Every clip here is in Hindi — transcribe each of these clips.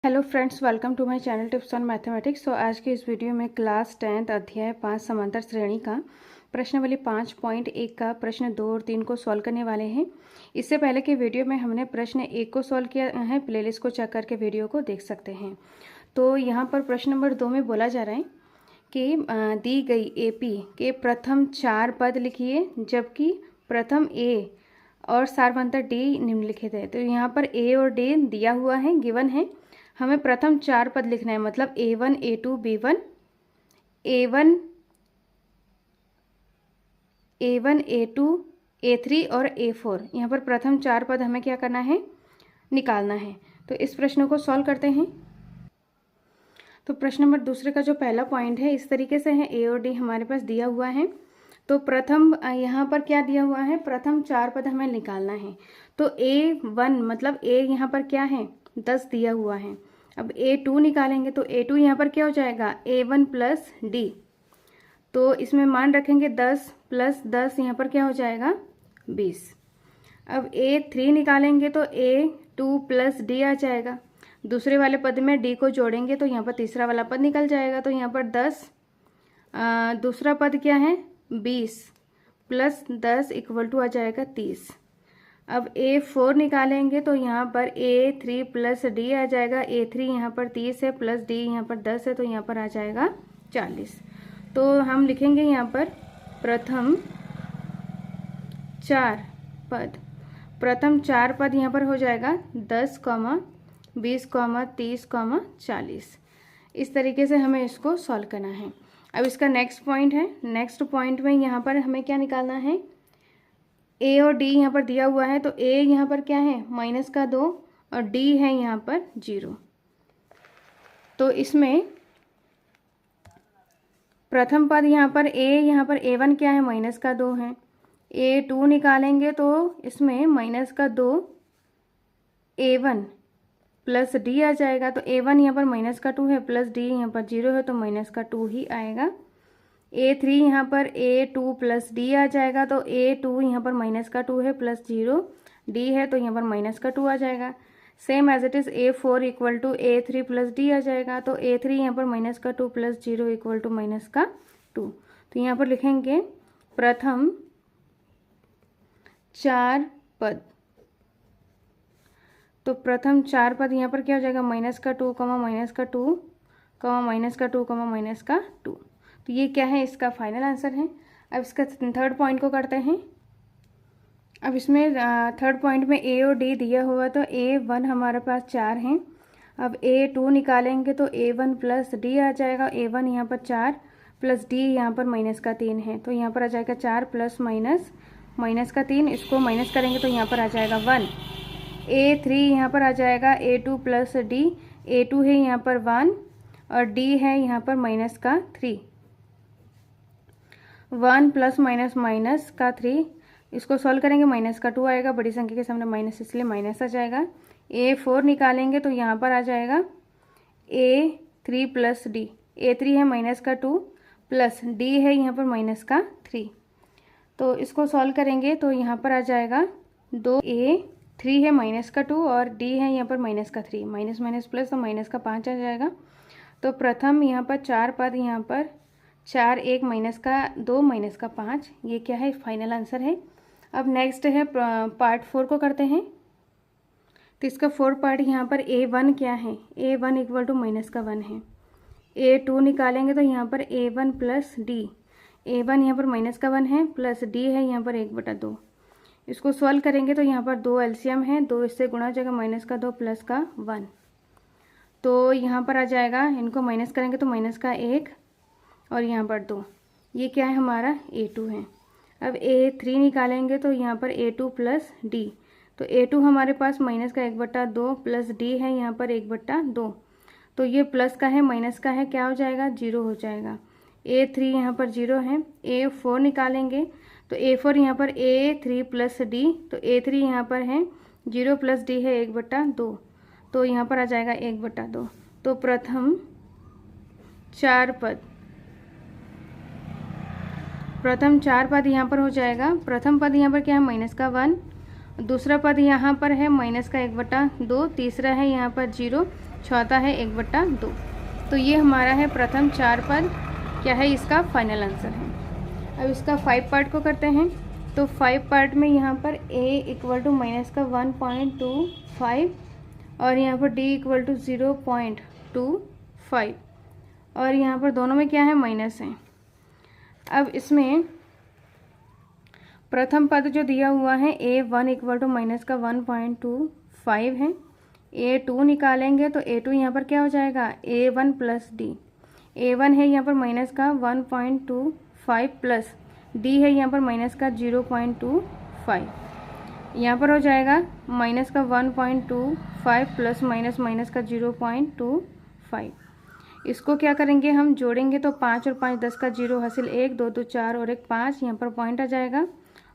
Hello friends, welcome to my channel tips on mathematics. तो आज के इस वीडियो में क्लास 10th अध्याय 5 समांतर श्रेणी का प्रश्नावली 5.1 का प्रश्न 2 और 3 को सॉल्व करने वाले हैं। इससे पहले के वीडियो में हमने प्रश्न 1 को सॉल्व किया है। प्लेलिस्ट को चेक करके वीडियो को देख सकते हैं। तो यहाँ पर प्रश्न नंबर 2 में बोला जा रहा है कि दी गई AP के प्रथम 4 पद लिखिए, जबकि प्रथम A और सारवंतर D निम्नलिखित है। तो यहाँ पर A और D दिया हुआ है, गिवन है। हमें प्रथम 4 पद लिखना है, मतलब A1 A2 B1 A1 A2 A3 और A4। यहाँ पर प्रथम 4 पद हमें क्या करना है, निकालना है। तो इस प्रश्न को सॉल्व करते हैं। तो प्रश्न नंबर दूसरे का जो पहला पॉइंट है इस तरीके से है, A और D हमारे पास दिया हुआ है। तो प्रथम यहाँ पर क्या दिया हुआ है, प्रथम 4 पद हमें निकालना है। तो A1 मतलब A यहाँ पर क्या है, 10 दिया हुआ है। अब A2 निकालेंगे तो A2 यहाँ पर क्या हो जाएगा, A1 प्लस D। तो इसमें मान रखेंगे 10 प्लस 10 यहाँ पर क्या हो जाएगा, 20। अब A3 निकालेंगे तो A2 प्लस D आ जाएगा। दूसरे वाले पद में D को जोड़ेंगे तो यहाँ पर तीसरा वाला पद निकल जाएगा। तो यहाँ पर 10 दूसरा पद क्या है, 20 प्लस 10 इक्वल टू आ जाएगा 30। अब A4 निकालेंगे तो यहाँ पर A3 प्लस D आ जाएगा। A3 यहाँ पर 30 है, प्लस D यहाँ पर 10 है, तो यहाँ पर आ जाएगा 40। तो हम लिखेंगे यहाँ पर प्रथम 4 पद। प्रथम 4 पद यहाँ पर हो जाएगा 10, 20, 30, 40। इस तरीके से हमें इसको सॉल्व करना है। अब इसका नेक्स्ट पॉइंट है। नेक्स्ट पॉइंट में यहाँ पर हमें क्या निकालना है, A और D यहाँ पर दिया हुआ है। तो A यहाँ पर क्या है, -2 और D है यहाँ पर 0। तो इसमें प्रथम पद यहाँ पर यहाँ पर A1 क्या है, -2 है। A2 निकालेंगे तो इसमें -2 A1 प्लस D आ जाएगा। तो A1 यहाँ पर -2 है, प्लस D यहाँ पर 0 है, तो -2 ही आएगा। A3 यहाँ पर A2 प्लस D आ जाएगा। तो A2 यहाँ पर -2 है, प्लस 0 D है, तो यहाँ पर -2 आ जाएगा। Same as it is A4 equal to A3 plus D आ जाएगा। तो A3 यहाँ पर -2 प्लस 0 इक्वल टू -2। तो यहाँ पर लिखेंगे प्रथम 4 पद। तो प्रथम 4 पद यहाँ पर क्या हो जाएगा, -2, -2, तो ये क्या है, इसका फाइनल आंसर है। अब इसका थर्ड पॉइंट को करते हैं। अब इसमें थर्ड पॉइंट में A और D दिया हुआ, तो A1 हमारे पास 4 हैं। अब A2 निकालेंगे तो A1 प्लस D आ जाएगा। A1 यहाँ पर 4 प्लस D यहाँ पर -3 है, तो यहाँ पर आ जाएगा 4 प्लस -3। इसको माइनस करेंगे तो यहाँ पर आ जाएगा 1। A3 यहाँ पर आ जाएगा A2 प्लस D। A2 है यहाँ पर 1 और D है यहाँ पर -3। 1 प्लस -3, इसको सॉल्व करेंगे -2 आएगा। बड़ी संख्या के सामने माइनस, इसलिए माइनस आ जाएगा। A4 निकालेंगे तो यहाँ पर आ जाएगा A3 प्लस D। A3 है -2 प्लस D है यहाँ पर -3। तो इसको सॉल्व करेंगे तो यहाँ पर आ जाएगा 2। A3 है -2 और D है यहाँ पर -3, माइनस माइनस प्लस, तो -5 आ जाएगा। तो प्रथम यहाँ पर 4 पद, यहाँ पर 4, 1, -2, -5, ये क्या है, फाइनल आंसर है। अब नेक्स्ट है पार्ट 4 को करते हैं। तो इसका 4 पार्ट यहाँ पर A1 क्या है, A1 इक्वल टू -1 है। A2 निकालेंगे तो यहाँ पर A1 प्लस D। A1 यहाँ पर -1 है, प्लस D है यहाँ पर 1/2। इसको सॉल्व करेंगे तो यहाँ पर 2 एलसीएम है, 2 इससे गुणा हो जाएगा, -2 प्लस 1। तो यहाँ पर आ जाएगा, इनको माइनस करेंगे तो -1 और यहाँ पर 2। ये क्या है, हमारा A2 है। अब A3 निकालेंगे तो यहाँ पर A2 प्लस D। तो A2 हमारे पास -1/2 प्लस D है यहाँ पर 1/2। तो ये प्लस का है, माइनस का है, क्या हो जाएगा, 0 हो जाएगा। A3 यहाँ पर 0 है। A4 निकालेंगे तो A4 यहाँ पर A3 प्लस D। तो A3 यहाँ पर है 0 प्लस D है 1/2, तो यहाँ पर आ जाएगा 1/2। तो प्रथम 4 पद यहाँ पर हो जाएगा। प्रथम पद यहाँ पर क्या है, -1, दूसरा पद यहाँ पर है -1/2, तीसरा है यहाँ पर 0 चौथा है 1/2। तो ये हमारा है प्रथम 4 पद, क्या है इसका फाइनल आंसर है। अब इसका 5 पार्ट को करते हैं। तो 5 पार्ट में यहाँ पर a इक्वल टू माइनस का 1.25 और यहाँ पर d इक्वल टू 0.25 और यहाँ पर दोनों में क्या है माइनस है। अब इसमें प्रथम पद जो दिया हुआ है a1 इक्वल टू माइनस का 1.25 है। a2 निकालेंगे तो a2 यहाँ पर क्या हो जाएगा a1 प्लस डी। a1 है यहाँ पर माइनस का 1.25 प्लस d है यहाँ पर माइनस का 0.25। यहाँ पर हो जाएगा माइनस का 1.25 प्लस माइनस माइनस का 0.25। इसको क्या करेंगे हम जोड़ेंगे तो 5 और 5 10 का 0 हासिल 1 2 2 4 और 1 5। यहाँ पर पॉइंट आ जाएगा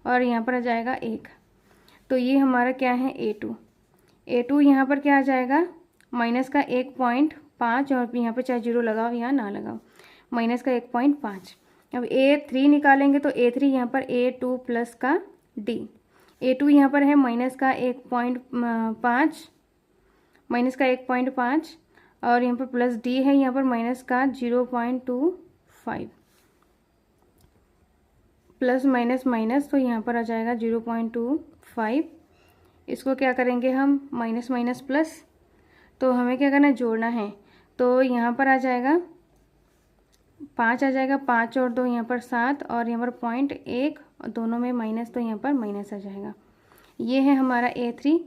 और यहाँ पर आ जाएगा 1। तो ये हमारा क्या है a2 यहाँ पर क्या आ जाएगा माइनस का 1.5 और यहाँ पर चाहे 0 लगाओ या ना लगाओ माइनस का 1.5। अब a3 निकालेंगे तो a3 यहाँ पर a2 प्लस का d। a2 यहाँ पर है माइनस का 1.5 और यहाँ पर प्लस d है यहाँ पर माइनस का 0.25 प्लस माइनस माइनस तो यहाँ पर आ जाएगा 0.25। इसको क्या करेंगे हम माइनस माइनस प्लस, तो हमें क्या करना है जोड़ना है। तो यहाँ पर आ जाएगा 5 आ जाएगा, 5 और 2 यहाँ पर 7 और यहाँ पर 0.1 और दोनों में माइनस तो यहाँ पर माइनस आ जाएगा। ये है हमारा a3।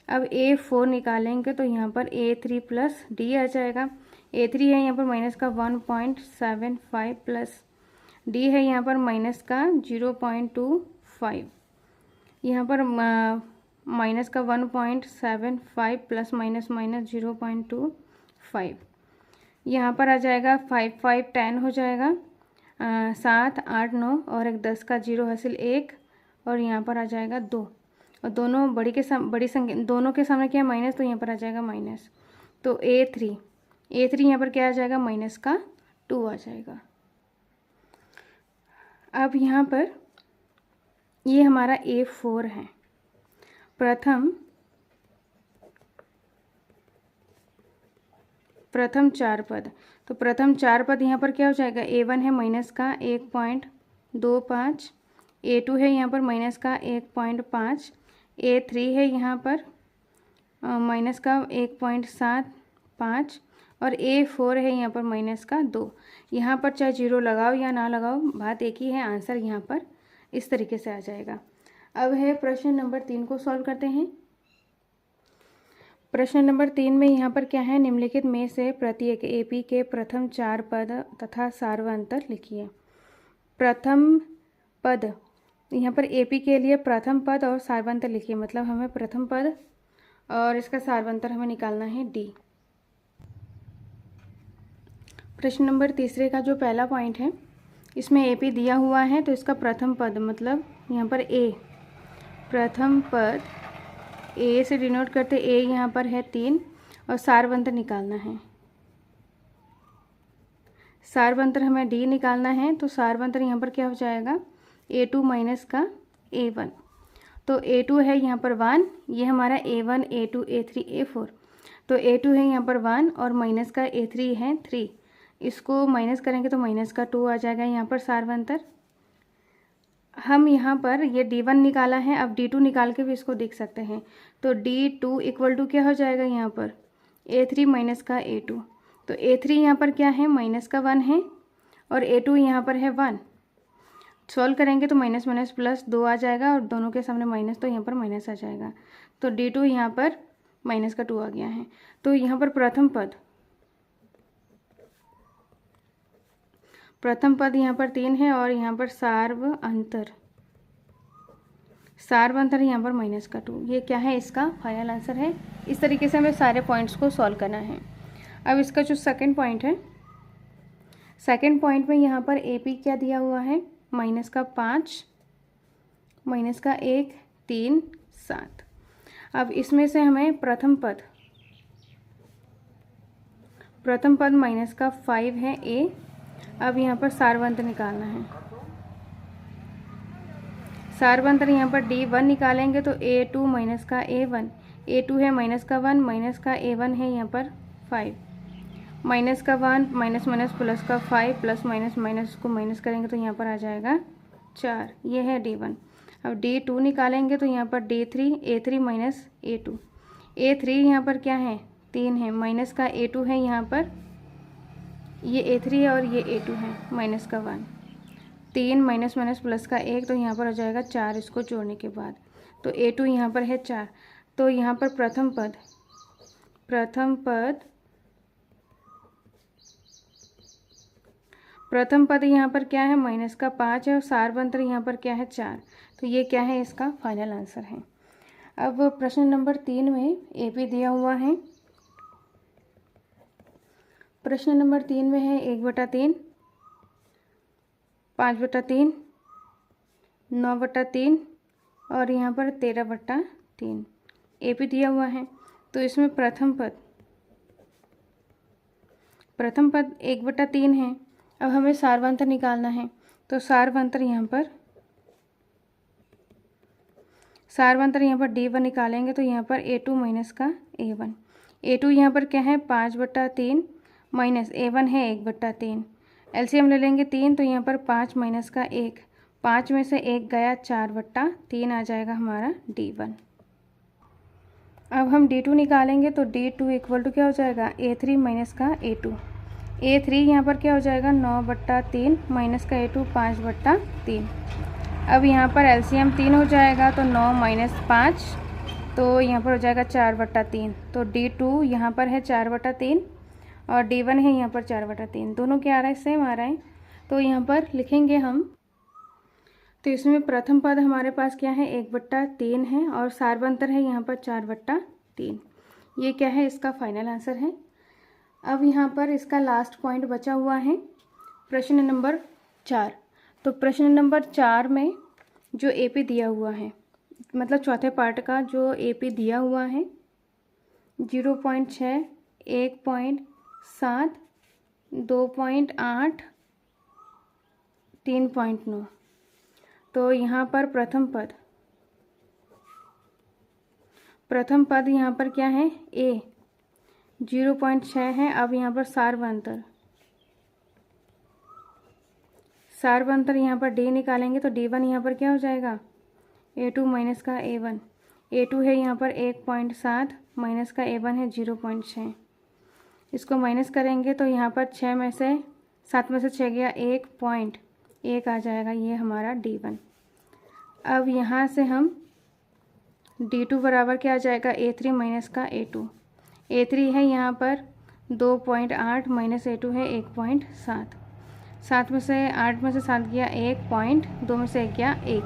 अब a4 निकालेंगे तो यहाँ पर a3 प्लस d आ जाएगा। a3 है यहाँ पर माइनस का 1.75 प्लस d है यहाँ पर माइनस का 0.25। यहाँ पर माइनस का 1.75 प्लस माइनस माइनस 0.25। यहाँ पर आ जाएगा 5 5 10 हो जाएगा, 7 8 9 और एक 10 का 0 हासिल 1 और यहाँ पर आ जाएगा 2 और दोनों बड़ी संख्या दोनों के सामने क्या है माइनस, तो यहाँ पर आ जाएगा माइनस। तो a3 यहाँ पर क्या आ जाएगा माइनस का 2 आ जाएगा। अब यहाँ पर ये हमारा a4 है प्रथम 4 पद। तो प्रथम 4 पद यहाँ पर क्या हो जाएगा a1 है माइनस का 1.25, a2 है यहाँ पर माइनस का 1.5, a3 है यहाँ पर माइनस का 1.75 और a4 है यहाँ पर माइनस का 2। यहाँ पर चाहे 0 लगाओ या ना लगाओ बात एक ही है, आंसर यहाँ पर इस तरीके से आ जाएगा। अब है प्रश्न नंबर 3 को सॉल्व करते हैं। प्रश्न नंबर 3 में यहाँ पर क्या है, निम्नलिखित में से प्रत्येक AP के प्रथम 4 पद तथा सार्वंतर लिखिए। प्रथम पद यहाँ पर AP के लिए प्रथम पद और सार्वंतर लिखिए, मतलब हमें प्रथम पद और इसका सार्वंतर हमें निकालना है D। प्रश्न नंबर 3 का जो पहला पॉइंट है इसमें AP दिया हुआ है तो इसका प्रथम पद मतलब यहाँ पर A, प्रथम पद A से डिनोट करते A यहाँ पर है 3 और सार्वंतर निकालना है। सार्वंतर हमें D निकालना है तो सार्वंतर यहाँ पर क्या हो जाएगा A2 माइनस का A1। तो A2 है यहाँ पर 1, ये हमारा A1 A2 A3 A4। तो A2 है यहाँ पर 1 और माइनस का A3 है 3, इसको माइनस करेंगे तो माइनस का 2 आ जाएगा यहाँ पर सार्वंतर। हम यहाँ पर ये D1 निकाला है, अब D2 निकाल के भी इसको देख सकते हैं। तो D2 इक्वल टू क्या हो जाएगा यहाँ पर A3 माइनस का A2। तो A3 यहाँ पर क्या है माइनस का 1 है और A2 यहाँ पर है 1। सॉल्व करेंगे तो माइनस माइनस प्लस 2 आ जाएगा और दोनों के सामने माइनस तो यहाँ पर माइनस आ जाएगा। तो D2 यहाँ पर माइनस का 2 आ गया है। तो यहाँ पर प्रथम पद यहाँ पर 3 है और यहाँ पर सार्वंतर यहाँ पर माइनस का 2। ये क्या है इसका फाइनल आंसर है। इस तरीके से हमें सारे पॉइंट्स को सॉल्व करना है। अब इसका जो सेकंड पॉइंट है, सेकंड पॉइंट में यहाँ पर AP क्या दिया हुआ है माइनस का 5, माइनस का 1 3 7। अब इसमें से हमें प्रथम पद माइनस का 5 है A। अब यहाँ पर सार्वंतर निकालना है। सार्वंतर यहाँ पर D1 निकालेंगे तो A2 माइनस का A1, A2 है माइनस का 1, माइनस का A1 है यहाँ पर 5, माइनस का 1, माइनस माइनस प्लस का 5, प्लस माइनस माइनस को माइनस करेंगे तो यहाँ पर आ जाएगा 4। ये है D1। अब D2 निकालेंगे तो यहाँ पर D3, A3 minus A2। A3 यहाँ पर क्या है, 3 है, माइनस का A2 है यहाँ पर, ये A3 है और ये A2 है, माइनस का 1, 3 माइनस माइनस प्लस का 1, तो यहाँ पर हो जाएगा 4 इसको जोड़ने के बाद। तो A2 यहाँ पर है 4। तो यहाँ पर प्रथम पद यहाँ पर क्या है, माइनस का 5 है और सारवंतर यहाँ पर क्या है, 4। तो ये क्या है, इसका फाइनल आंसर है। अब प्रश्न नंबर 3 में AP दिया हुआ है। प्रश्न नंबर 3 में है 1/3, 5/3, 9/3 और यहाँ पर 13/3 AP दिया हुआ है। तो इसमें प्रथम पद 1/3 है। अब हमें सारवंतर निकालना है, तो सारवंतर यहाँ पर D1 निकालेंगे तो यहाँ पर A2 माइनस का A1। A2 यहाँ पर क्या है, 5/3 माइनस A1 है 1/3। LCM ले लेंगे 3, तो यहाँ पर 5 माइनस का 1, 5 में से 1 गया, 4/3 आ जाएगा हमारा D1। अब हम D2 निकालेंगे तो D2 इक्वल टू क्या हो जाएगा, A3 माइनस का A2। A3 यहाँ पर क्या हो जाएगा, 9/3 माइनस का A2 5/3। अब यहाँ पर LCM 3 हो जाएगा तो 9 माइनस 5, तो यहाँ पर हो जाएगा 4/3। तो D2 यहाँ पर है 4/3 और D1 है यहाँ पर 4/3। दोनों क्या आ रहा है, सेम आ रहा है। तो यहाँ पर लिखेंगे हम, तो इसमें प्रथम पद हमारे पास क्या है, 1/3 है और सारवंतर है यहाँ पर 4/3। ये क्या है, इसका फाइनल आंसर है। अब यहाँ पर इसका लास्ट पॉइंट बचा हुआ है प्रश्न नंबर 4। तो प्रश्न नंबर 4 में जो AP दिया हुआ है, मतलब चौथे पार्ट का जो AP दिया हुआ है, 0.6, 1.7, 2.8, 3.9। तो यहाँ पर प्रथम पद यहाँ पर क्या है, A 0.6 है। अब यहाँ पर सारवंतर यहाँ पर D निकालेंगे तो D1 यहाँ पर क्या हो जाएगा, A2 माइनस का A1। A2 है यहाँ पर 1.7, माइनस का A1 है 0.6। इसको माइनस करेंगे तो यहाँ पर 7 में से 6 गया, 1.1 आ जाएगा, ये हमारा D1। अब यहाँ से हम D2 बराबर क्या आ जाएगा, A3 माइनस का A2। A3 है यहाँ पर 2.8, माइनस A2 है 1.7। 7 में से 8 में से 7 गया 1, 2 में से 1 गया 1।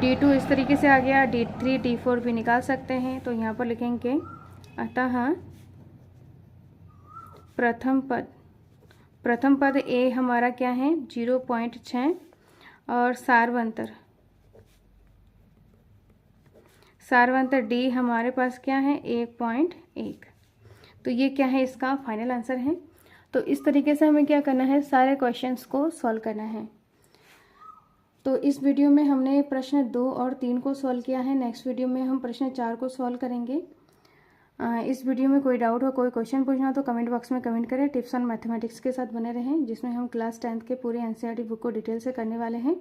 D2 इस तरीके से आ गया। D3 D4 भी निकाल सकते हैं। तो यहाँ पर लिखेंगे, अतः प्रथम पद A हमारा क्या है, 0.6 और सारवंतर D हमारे पास क्या है, 1.1। तो ये क्या है, इसका फाइनल आंसर है। तो इस तरीके से हमें क्या करना है, सारे क्वेश्चंस को सॉल्व करना है। तो इस वीडियो में हमने प्रश्न 2 और 3 को सॉल्व किया है। नेक्स्ट वीडियो में हम प्रश्न 4 को सॉल्व करेंगे। इस वीडियो में कोई डाउट हो, कोई क्वेश्चन पूछना हो तो कमेंट बॉक्स में कमेंट करें। टिप्स ऑन मैथमेटिक्स के साथ बने रहें, जिसमें हम क्लास 10th के पूरे NCERT बुक को डिटेल से करने वाले हैं।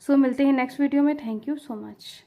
सो मिलते हैं नेक्स्ट वीडियो में। Thank you so much.